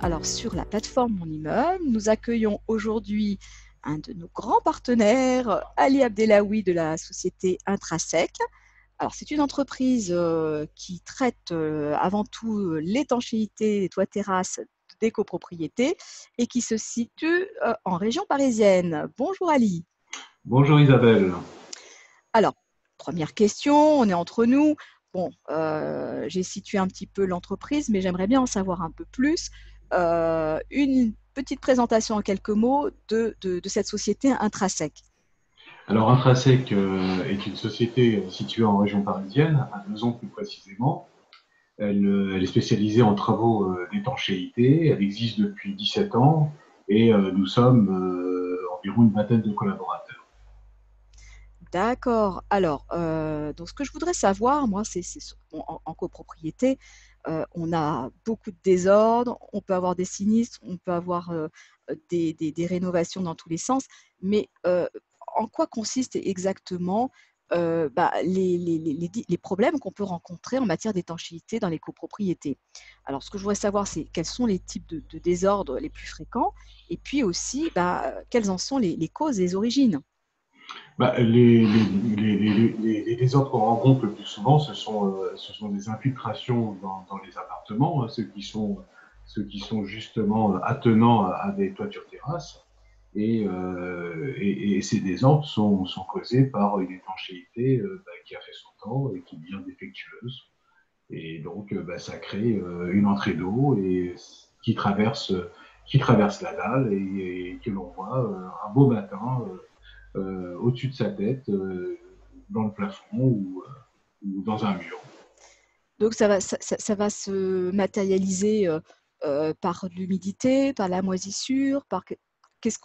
Alors sur la plateforme Mon Immeuble, nous accueillons aujourd'hui un de nos grands partenaires, Ali Abdellaoui de la société Intrasec. Alors c'est une entreprise qui traite avant tout l'étanchéité des toits terrasses des copropriétés et qui se situe en région parisienne. Bonjour Ali. Bonjour Isabelle. Alors, première question, on est entre nous. Bon, j'ai situé un petit peu l'entreprise, mais j'aimerais bien en savoir un peu plus. Une petite présentation en quelques mots de cette société Intrasec. Alors Intrasec est une société située en région parisienne, à Besançon plus précisément. Elle est spécialisée en travaux d'étanchéité. Elle existe depuis 17 ans et nous sommes environ une vingtaine de collaborateurs. D'accord. Alors, donc ce que je voudrais savoir, moi, en copropriété, on a beaucoup de désordre, on peut avoir des sinistres, on peut avoir des rénovations dans tous les sens, mais en quoi consistent exactement les problèmes qu'on peut rencontrer en matière d'étanchéité dans les copropriétés? Alors, ce que je voudrais savoir, c'est quels sont les types de désordres les plus fréquents, et puis aussi, quelles en sont les causes et les origines. Les désordres qu'on rencontre le plus souvent, ce sont des infiltrations dans les appartements, hein, ceux qui sont justement attenants à des toitures terrasses. Et ces désordres sont causés par une étanchéité qui a fait son temps et qui devient défectueuse. Et donc, ça crée une entrée d'eau et qui traverse la dalle et que l'on voit un beau matin au-dessus de sa tête, dans le plafond ou dans un mur. Donc ça va se matérialiser par l'humidité, par la moisissure, est-ce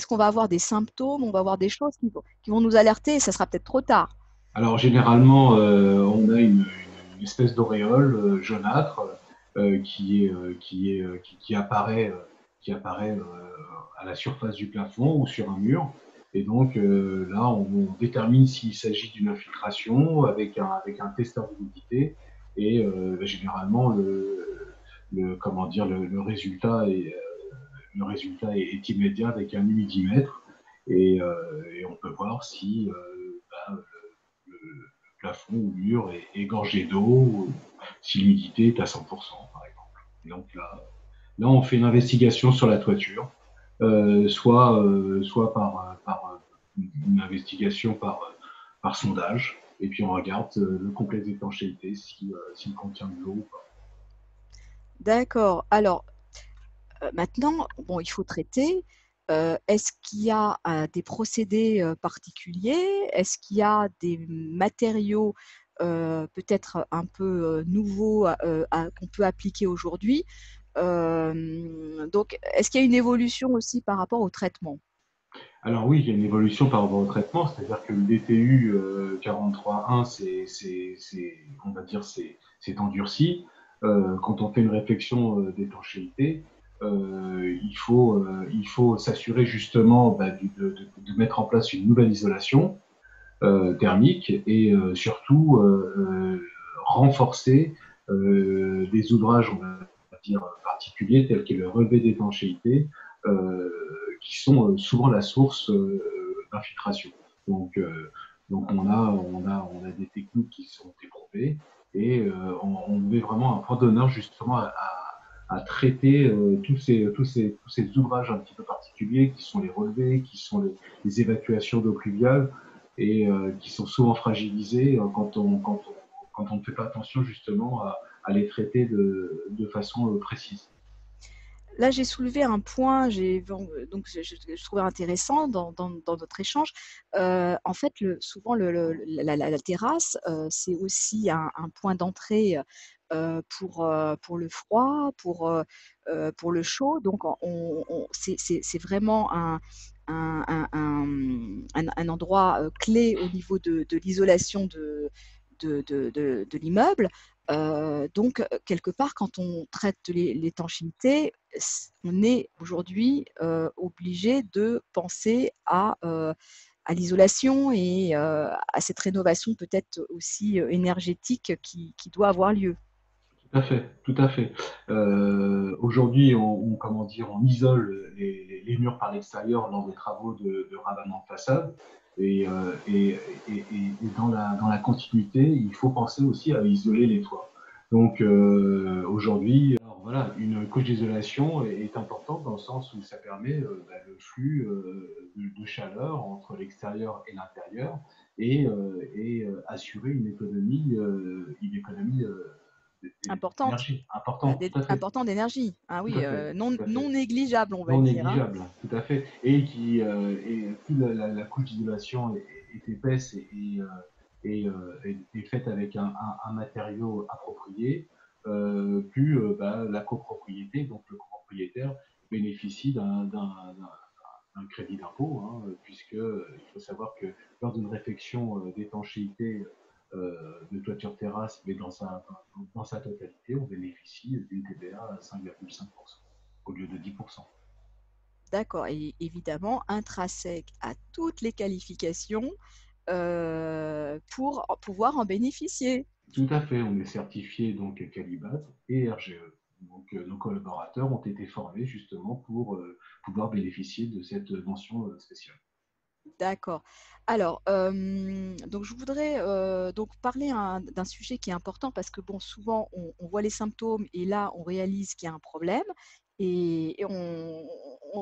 qu'on va avoir des symptômes, on va avoir des choses qui vont nous alerter et ça sera peut-être trop tard. Alors généralement, on a une espèce d'auréole jaunâtre qui apparaît à la surface du plafond ou sur un mur. Et donc là, on détermine s'il s'agit d'une infiltration avec un testeur d'humidité. Et généralement, comment dire, le résultat est immédiat avec un humidimètre. Et on peut voir si le plafond ou le mur est gorgé d'eau, si l'humidité est à 100%, par exemple. Et donc là, on fait une investigation sur la toiture, soit par une investigation par sondage, et puis on regarde le complexe d'étanchéité s'il contient de l'eau ou pas. D'accord. Alors maintenant, bon, il faut traiter. Est-ce qu'il y a des procédés particuliers? Est-ce qu'il y a des matériaux peut-être un peu nouveaux qu'on peut appliquer aujourd'hui? Donc, est-ce qu'il y a une évolution aussi par rapport au traitement? Alors oui, il y a une évolution par rapport au traitement, c'est-à-dire que le DTU 43.1, on va dire, c'est endurci. Quand on fait une réflexion d'étanchéité, il faut s'assurer justement de mettre en place une nouvelle isolation thermique et surtout renforcer des ouvrages, on va dire, particuliers tels que le relevé d'étanchéité, qui sont souvent la source d'infiltration. Donc, euh, donc on a des techniques qui sont éprouvées et on met vraiment un point d'honneur justement à traiter tous ces ouvrages un petit peu particuliers qui sont les relevés, qui sont les évacuations d'eau pluviale et qui sont souvent fragilisés quand on ne fait pas attention justement à les traiter de façon précise. Là, j'ai soulevé un point, donc je trouvais intéressant dans notre échange. En fait, souvent, la terrasse, c'est aussi un point d'entrée pour le froid, pour le chaud. Donc, c'est vraiment un endroit clé au niveau de l'isolation de l'immeuble. Donc, quelque part, quand on traite l'étanchéité, on est aujourd'hui obligé de penser à l'isolation et à cette rénovation peut-être aussi énergétique qui doit avoir lieu. Tout à fait, tout à fait. Aujourd'hui, comment dire, on isole les murs par l'extérieur lors des travaux de ravalement de façade. Et dans la continuité, il faut penser aussi à isoler les toits. Donc aujourd'hui, alors voilà, une couche d'isolation est importante dans le sens où ça permet le flux de chaleur entre l'extérieur et l'intérieur et assurer une économie Importante, d'énergie importante, tout à fait, important d'énergie. Ah tout oui, à fait, non, tout à non fait. négligeable, on va Non dire, hein. négligeable, tout à fait. Et plus la couche d'isolation est épaisse et faite avec un matériau approprié, plus la copropriété, donc le copropriétaire, bénéficie d'un crédit d'impôt, hein, puisque il faut savoir que lors d'une réfection d'étanchéité de toiture terrasse, mais dans sa totalité, on bénéficie d'une TVA à 5,5% au lieu de 10%. D'accord, et évidemment, Intrasec a toutes les qualifications pour pouvoir en bénéficier. Tout à fait, on est certifié donc Calibat et RGE. Donc nos collaborateurs ont été formés justement pour pouvoir bénéficier de cette mention spéciale. D'accord. Alors, donc je voudrais donc parler d'un sujet qui est important parce que bon, souvent on voit les symptômes et là on réalise qu'il y a un problème et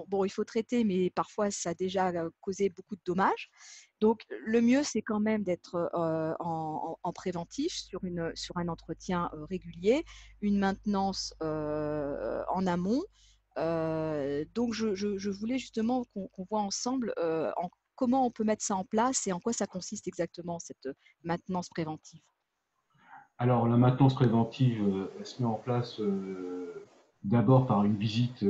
bon, il faut traiter, mais parfois ça a déjà causé beaucoup de dommages. Donc le mieux, c'est quand même d'être en préventif sur un entretien régulier, une maintenance en amont. Donc je voulais justement qu'on voit ensemble comment on peut mettre ça en place et en quoi ça consiste exactement, cette maintenance préventive? Alors la maintenance préventive, elle se met en place d'abord par une visite,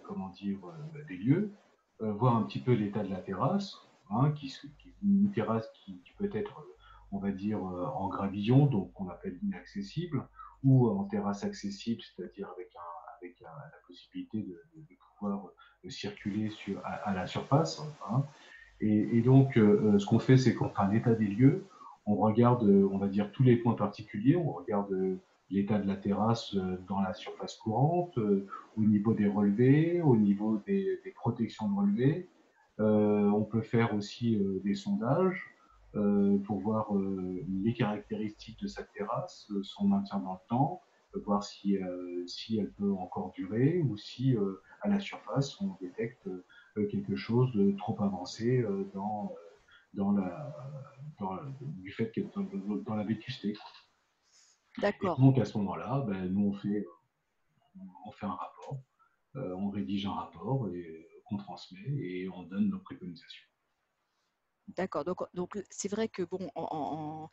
comment dire, des lieux, voir un petit peu l'état de la terrasse, hein, une terrasse qui peut être, on va dire, en gravillon, donc qu'on appelle inaccessible, ou en terrasse accessible, c'est-à-dire la possibilité de pouvoir circuler à la surface, hein. Et donc, ce qu'on fait, c'est qu'on fait un état des lieux. On regarde, on va dire, tous les points particuliers. On regarde l'état de la terrasse dans la surface courante, au niveau des relevés, au niveau des protections de relevés. On peut faire aussi des sondages pour voir les caractéristiques de sa terrasse, son maintien dans le temps, voir si elle peut encore durer ou si à la surface on détecte quelque chose de trop avancé du fait que dans la vétusté. Et D'accord, donc à ce moment-là, nous on fait un rapport, on rédige un rapport qu'on transmet et on donne nos préconisations. d'accord. Donc c'est vrai que bon, en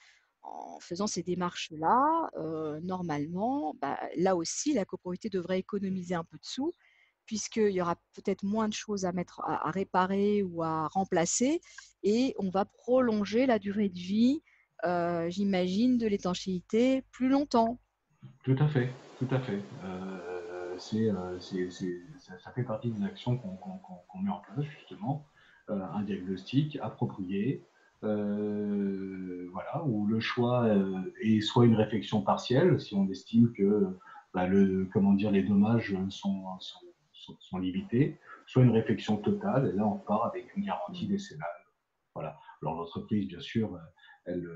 faisant ces démarches-là, normalement, bah, là aussi, la copropriété devrait économiser un peu de sous, puisqu'il y aura peut-être moins de choses à mettre à réparer ou à remplacer et on va prolonger la durée de vie, j'imagine, de l'étanchéité plus longtemps. Tout à fait, tout à fait. Ça fait partie des actions qu'on met en place justement, un diagnostic approprié, voilà, où le choix est soit une réflexion partielle, si on estime que comment dire, les dommages sont limités, soit une réflexion totale, et là on part avec une garantie Mmh. décennale. Voilà. Alors l'entreprise, bien sûr, elle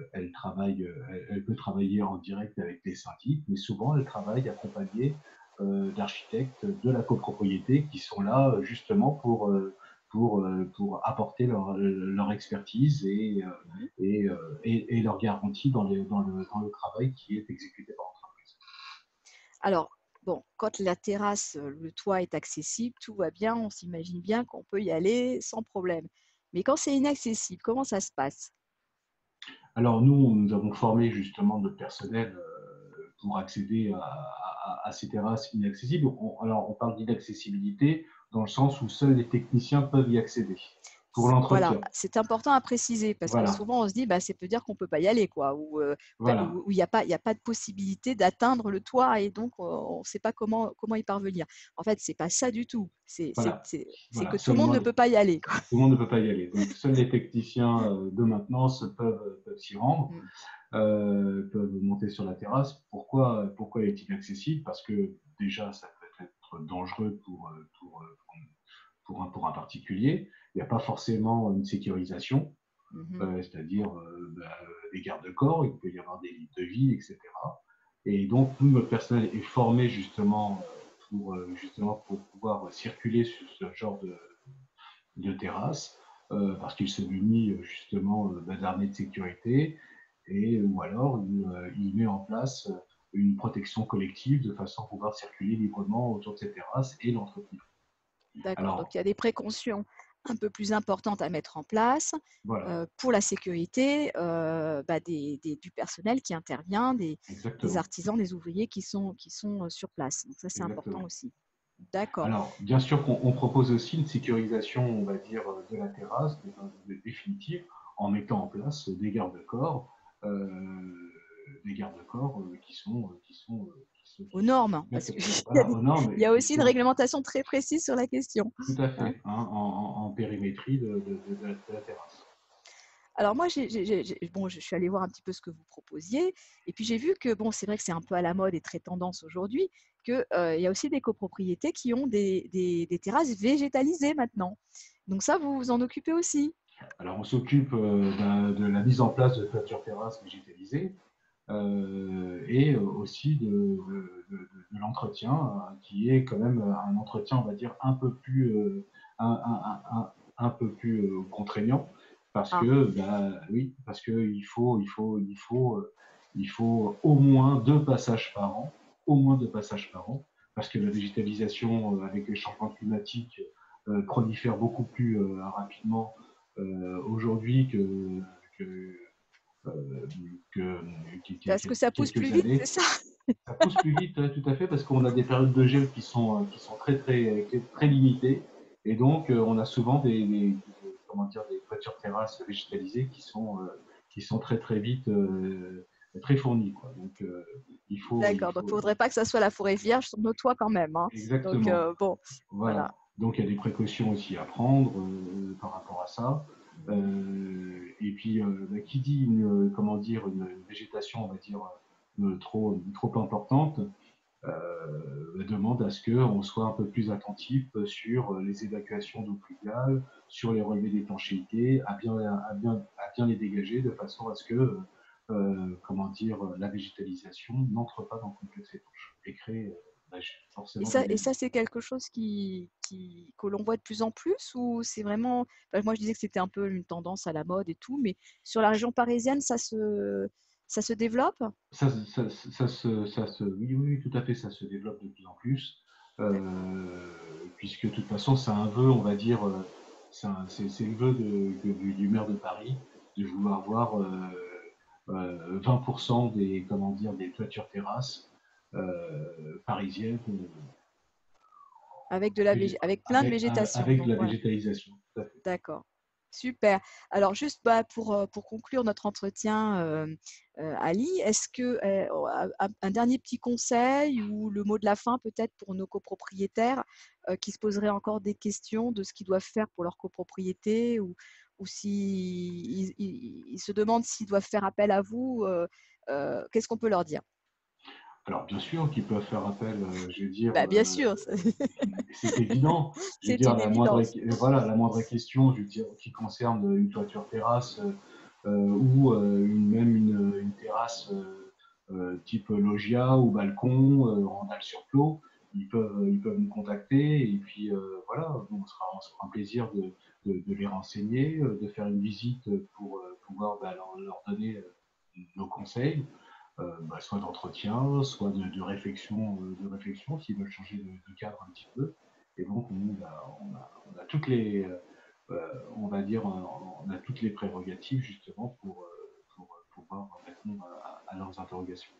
peut travailler en direct avec les syndics, mais souvent elle travaille accompagnée d'architectes de la copropriété qui sont là justement pour apporter leur expertise Mmh. et leur garantie dans le travail qui est exécuté par l'entreprise. Alors, bon, quand la terrasse, le toit est accessible, tout va bien, on s'imagine bien qu'on peut y aller sans problème. Mais quand c'est inaccessible, comment ça se passe? Alors nous avons formé justement notre personnel pour accéder à ces terrasses inaccessibles. Alors on parle d'inaccessibilité dans le sens où seuls les techniciens peuvent y accéder pour Voilà, l'entretien. c'est important à préciser parce que Voilà, souvent on se dit: «Bah, ça peut dire qu'on peut pas y aller quoi» ou enfin voilà, où il y a pas de possibilité d'atteindre le toit et donc on ne sait pas comment y parvenir. En fait, c'est pas ça du tout. voilà, C'est que voilà. tout le monde ne peut pas y aller, quoi. Tout le monde ne peut pas y aller. Donc seuls les techniciens de maintenance peuvent s'y rendre. Mmh. peuvent monter sur la terrasse. Pourquoi est-il accessible? Parce que déjà, ça peut être dangereux pour un particulier. Il n'y a pas forcément une sécurisation, c'est-à-dire des gardes-corps, il peut y avoir des lits de vie, etc. Et donc, nous, notre personnel est formé justement pour pouvoir circuler sur ce genre de terrasse, parce qu'il se munit justement d'armées de sécurité, ou alors il met en place une protection collective de façon à pouvoir circuler librement autour de ces terrasses et l'entretenir. D'accord, donc Alors, il y a des précautions un peu plus importantes à mettre en place voilà, pour la sécurité du personnel qui intervient, des exactement, artisans, des ouvriers qui sont sur place. Donc ça, c'est important exactement. aussi. D'accord. Alors, bien sûr qu'on propose aussi une sécurisation, on va dire, de la terrasse définitive, en mettant en place des garde-corps Aux normes, hein, parce qu'il y a voilà, aux normes, il y a qui aussi une sont réglementation très précise sur la question, tout à hein. fait en périmétrie de la terrasse. Alors moi, je suis allée voir un petit peu ce que vous proposiez, et puis j'ai vu que bon, c'est vrai que c'est un peu à la mode et très tendance aujourd'hui, que il y a aussi des copropriétés qui ont des terrasses végétalisées maintenant. Donc ça, vous vous en occupez aussi. Alors, on s'occupe de la mise en place de toitures terrasses végétalisées, et aussi de l'entretien, qui est quand même un entretien, on va dire, un peu plus contraignant, parce Ah, que, oui, parce que il faut au moins 2 passages par an, au moins 2 passages par an, parce que la végétalisation, avec les changements climatiques, prolifère beaucoup plus rapidement aujourd'hui que, euh, que, parce que ça pousse plus quelques vite, c'est années. ça? Ça pousse plus vite, tout à fait, parce qu'on a des périodes de gel qui sont très limitées. Et donc, on a souvent comment dire, des toitures terrasses végétalisées qui sont très vite très fournies, quoi. Donc, il D'accord, donc il ne faudrait pas que ça soit la forêt vierge sur nos toits quand même, hein. Donc exactement. bon, voilà. Voilà. Donc il y a des précautions aussi à prendre par rapport à ça. Mhm. Et puis, qui dit comment dire, une végétation, on va dire, trop importante, demande à ce qu'on soit un peu plus attentif sur les évacuations d'eau pluviale, sur les relevés d'étanchéité, à bien les dégager de façon à ce que, comment dire, la végétalisation n'entre pas dans le complexe étanche et crée forcément des Et dégâts. ça c'est quelque chose que l'on voit de plus en plus, ou c'est vraiment, enfin, moi je disais que c'était un peu une tendance à la mode et tout, mais sur la région parisienne, ça se développe? Oui, oui, tout à fait, ça se développe de plus en plus, D'accord. puisque de toute façon, c'est un vœu, on va dire, c'est le vœu du maire de Paris de vouloir voir 20% comment dire, des toitures terrasses parisiennes Avec plein de végétation, avec donc la voilà. végétalisation. Tout à fait. D'accord. Super. Alors juste pour conclure notre entretien, Ali, est-ce que un dernier petit conseil ou le mot de la fin peut-être pour nos copropriétaires qui se poseraient encore des questions de ce qu'ils doivent faire pour leur copropriété, ou s'ils ils se demandent s'ils doivent faire appel à vous, qu'est-ce qu'on peut leur dire? Alors, bien sûr qu'ils peuvent faire appel, je veux dire, Bah, bien sûr, c'est évident. Je veux c'est dire, une évidence. la moindre question, je veux dire, qui concerne une toiture terrasse ou une terrasse type loggia ou balcon en dalle sur clos, ils peuvent nous contacter et puis voilà, on sera un plaisir de les renseigner, de faire une visite pour pouvoir leur donner nos conseils, soit d'entretien, soit de réflexion s'ils veulent changer de cadre un petit peu. Et donc, on a toutes les, on va dire, on a toutes les prérogatives justement pour pouvoir répondre à leurs interrogations.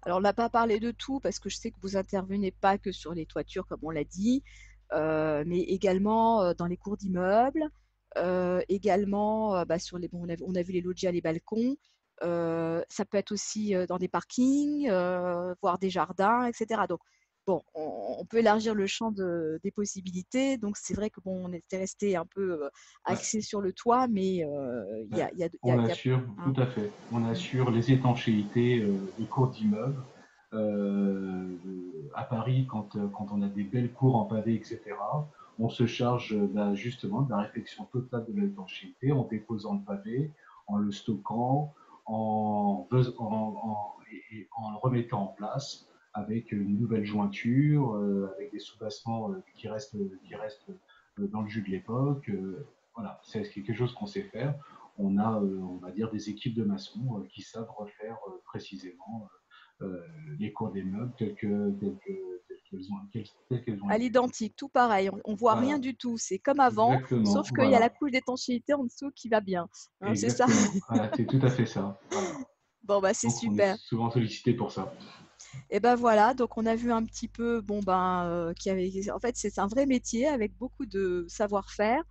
Alors, on n'a pas parlé de tout parce que je sais que vous intervenez pas que sur les toitures, comme on l'a dit, mais également dans les cours d'immeubles, également sur les, bon, on a vu les loggias, les balcons. Ça peut être aussi dans des parkings, voire des jardins, etc. Donc, bon, on peut élargir le champ des possibilités. Donc, c'est vrai que bon, on était resté un peu Ouais. axé sur le toit, mais il y Ouais. a, il y a, il y On a, il y a- assure, tout hein. à fait, on Mm. assure les étanchéités des cours d'immeubles. À Paris, quand on a des belles cours en pavé, etc., on se charge justement de la réfection totale de l'étanchéité en déposant le pavé, en le stockant, en le remettant en place avec une nouvelle jointure, avec des soubassements qui restent dans le jus de l'époque. Voilà, c'est quelque chose qu'on sait faire. On a, on va dire, des équipes de maçons qui savent refaire précisément les cours des meubles telles qu'elles ont À été. l'identique, tout pareil. On voit rien Voilà, du tout. C'est comme avant, exactement, sauf qu'il y a la voilà, couche d'étanchéité en dessous qui va bien. Hein, c'est ça. exactement. Voilà, c'est tout à fait ça. Voilà. Bon, bah, c'est Donc, on est super. souvent sollicité pour ça. Et ben voilà, donc on a vu un petit peu, bon ben, en fait, c'est un vrai métier avec beaucoup de savoir-faire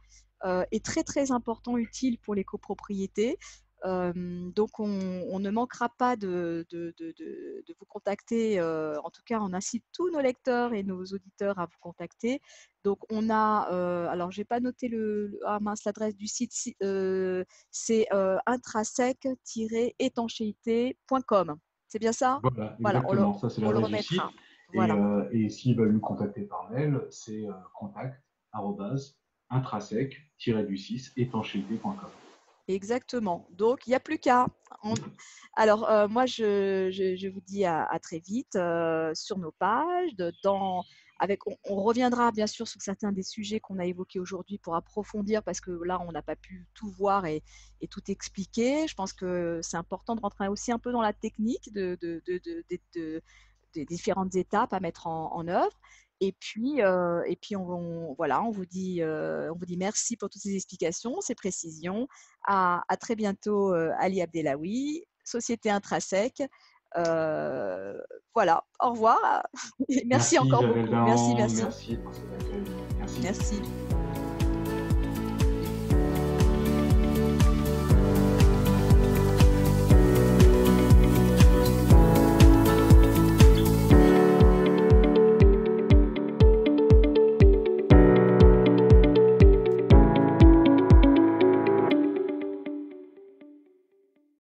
et très très important, utile pour les copropriétés. Donc on ne manquera pas de vous contacter. En tout cas, on incite tous nos lecteurs et nos auditeurs à vous contacter. Donc on a, alors j'ai pas noté ah mince, l'adresse du site, c'est intrasec-étanchéité.com. C'est bien ça? Voilà, Voilà, exactement. Ça, c'est on le l'adresse du remettra. site. Voilà, Et s'ils veulent nous contacter par mail, c'est contact@intrasec-du6 étanchéité.com. exactement. Donc, il n'y a plus qu'à. Alors, moi, je vous dis à très vite sur nos pages. On reviendra bien sûr sur certains des sujets qu'on a évoqués aujourd'hui pour approfondir parce que là, on n'a pas pu tout voir et tout expliquer. Je pense que c'est important de rentrer aussi un peu dans la technique des différentes étapes à mettre en œuvre. Et puis voilà, on vous dit merci pour toutes ces explications, ces précisions. À très bientôt, Ali Abdelawi, Société Intrinsèque. Euh, voilà, au revoir. Et merci Merci encore Isabelle beaucoup. Merci, Dahan, merci, merci pour cet accueil. Merci. merci.